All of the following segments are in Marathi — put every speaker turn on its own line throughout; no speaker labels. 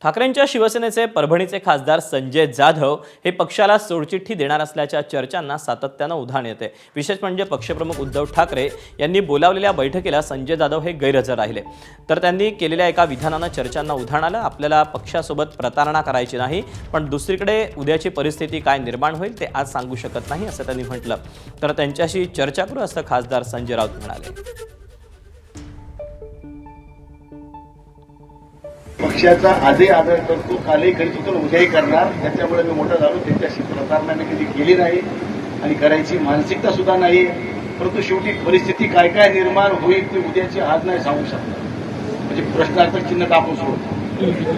ठाकरेंच्या शिवसेनेचे परभणीचे खासदार संजय जाधव हे पक्षाला सोडचिठ्ठी देणार असल्याच्या चर्चांना सातत्यानं उधाण येते। विशेष म्हणजे पक्षप्रमुख उद्धव ठाकरे यांनी बोलावलेल्या बैठकीला संजय जाधव हे गैरहजर राहिले। तर त्यांनी केलेल्या एका विधानानं चर्चांना उधाण आलं। आपल्याला पक्षासोबत प्रतारणा करायची नाही, पण दुसरीकडे उद्याची परिस्थिती काय निर्माण होईल ते आज सांगू शकत नाही असं त्यांनी म्हटलं। तर त्यांच्याशी चर्चा करू असं खासदार संजय राऊत म्हणाले।
पक्षाचा आजही आदर करतो, कालही करीत होतो, उद्याही करणार। त्याच्यामुळे मी मोठा झालो, त्यांच्याशी प्रतारणा मी कधी केली नाही आणि करायची मानसिकता सुद्धा नाही। परंतु शेवटी परिस्थिती काय काय निर्माण होईल ती उद्याची आज नाही सांगू शकत। म्हणजे प्रश्नार्थक चिन्ह टाकून सोडतो।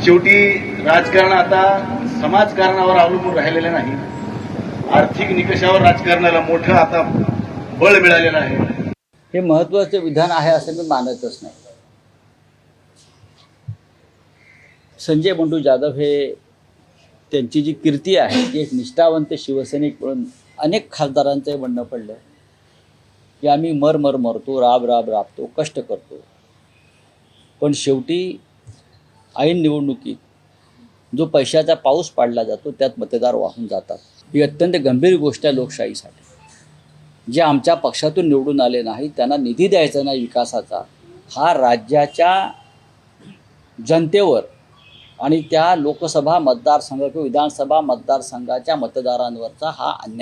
शेवटी राजकारण आता समाजकारणावर अवलंबून राहिलेलं नाही, आर्थिक निकषावर राजकारणाला मोठं आता बळ मिळालेलं आहे।
हे महत्त्वाचे विधान आहे असं मी मानतच नाही। संजय बंडू जाधव हे त्यांची जी कीर्ती आहे ती एक निष्ठावंत शिवसैनिक म्हणून अनेक खासदारांचं म्हणणं पडलं की आम्ही मरतो, राबतो, कष्ट करतो, पण शेवटी ऐन निवडणुकीत जो पैशाचा पाऊस पाडला जातो त्यात मतदार वाहून जातात। ही अत्यंत गंभीर गोष्ट आहे लोकशाहीसाठी। जे आमच्या पक्षातून निवडून आले नाही त्यांना निधी द्यायचा नाही विकासाचा, हा राज्याच्या जनतेवर आणि त्या लोकसभा मतदारसंघ किंवा विधानसभा मतदारसंघाच्या मतदारांवरचा हा अन्याय